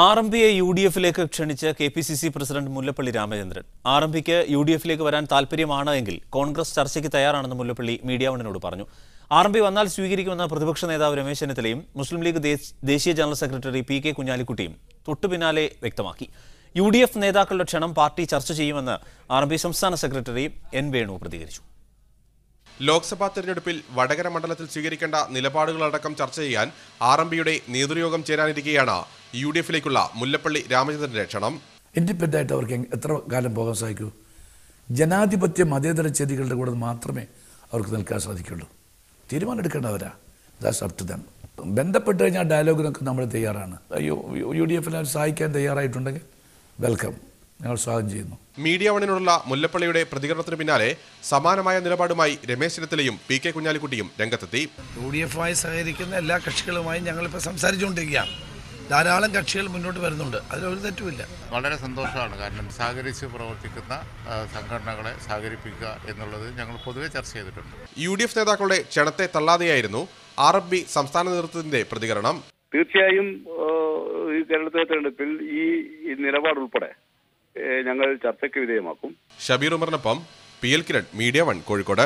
ആർ.എം.പിയെ യു.ഡി.എഫിലേക്ക് ക്ഷണിച്ച് KPCC president Mullappally Ramachandran. ആർ.എം.പിക്ക് യു.ഡി.എഫിലേക്ക് വരാൻ താൽപര്യമാണ് എങ്കിൽ കോൺഗ്രസ് ചർച്ചയ്ക്ക് തയ്യാറാണെന്ന് മുല്ലപ്പള്ളി മീഡിയ വണ്ണിനോട് പറഞ്ഞു. ആർ.എം.പി വന്നാൽ സ്വീകരിക്കുമെന്ന പ്രതിപക്ഷ നേതാവ് രമേശ് ചെന്നിത്തലയും മുസ്ലിം ലീഗ് ദേശീയ ജനറൽ സെക്രട്ടറി പി.കെ. കുഞ്ഞാലിക്കുട്ടിയും തൊട്ടുപിന്നാലെ വ്യക്തമാക്കി. യു.ഡി.എഫ് നേതാക്കളുടെ ക്ഷണം പാർട്ടി ചർച്ച ചെയ്യുമെന്ന് ആർ.എം.പി സംസ്ഥാന സെക്രട്ടറി എൻ. വേണു പ്രതികരിച്ചു. ലോക്സഭാ തെരഞ്ഞെടുപ്പിൽ വടകര മണ്ഡലത്തിൽ സ്വീകരിക്കേണ്ട നിലപാടുകളടക്കം ചർച്ച ചെയ്യാൻ ആർ.എം.പിയുടെ നേതൃയോഗം ചേരാനിരിക്കെയാണ് യു.ഡി.എഫിലേക്കുള്ള മുല്ലപ്പള്ളി രാമചന്ദ്രന്റെ ക്ഷണം. ഇൻഡിപെൻഡന്റ് ആയിട്ട് അവർക്ക് എത്ര കാലം പോകാൻ സാധിക്കൂ? ജനാധിപത്യ മതേതര ചേരികളുടെ കൂടെ മാത്രമേ അവർക്ക് നിൽക്കാൻ സാധിക്കുള്ളൂ. തീരുമാനം എടുക്കേണ്ടവരാ. That's up to them. ബന്ധപ്പെട്ട് കഴിഞ്ഞാൽ ഡയലോഗിനൊക്കെ നമ്മൾ തയ്യാറാണ്. യു.ഡി.എഫിനെ സഹായിക്കാൻ തയ്യാറായിട്ടുണ്ടെങ്കിൽ വെൽക്കം, ഞങ്ങൾ സ്വാഗതം ചെയ്യുന്നു. മീഡിയ വണ്ണിനോടുള്ള മുല്ലപ്പള്ളിയുടെ പ്രതികരണത്തിന് പിന്നാലെ സമാനമായ നിലപാടുമായി രമേശ് ചെന്നിത്തലയും പി.കെ. കുഞ്ഞാലിക്കുട്ടിയും രംഗത്തെത്തി. യു.ഡി.എഫുമായി സഹകരിക്കുന്ന എല്ലാ കക്ഷികളുമായും ഞങ്ങളിപ്പോൾ സംസാരിച്ചുകൊണ്ടിരിക്കുകയാണ്. ധാരാളം കക്ഷികൾ മുന്നോട്ട് വരുന്നുണ്ട്, അതിലൊരു തെറ്റുമില്ല. വളരെ സന്തോഷമാണ്. കാരണം സഹകരിച്ച് പ്രവർത്തിക്കുന്ന സംഘടനകളെ സഹകരിപ്പിക്കുക എന്നുള്ളത് ഞങ്ങൾ പൊതുവെ ചർച്ച ചെയ്തിട്ടുണ്ട്. യു.ഡി.എഫ് നേതാക്കളുടെ ക്ഷണത്തെ തള്ളാതെയായിരുന്നു ആർ.എം.പി സംസ്ഥാന നേതൃത്വത്തിന്റെ പ്രതികരണം. തീർച്ചയായും ഈ കേരളത്തിലെ തെരഞ്ഞെടുപ്പിൽ ഈ നിലപാട് ഉൾപ്പെടെ ഞങ്ങൾ ചർച്ചയ്ക്ക് വിധേയമാക്കും. ഷബീർ ഉമറിനൊപ്പം P L. Kiran, media one, Kozhikode.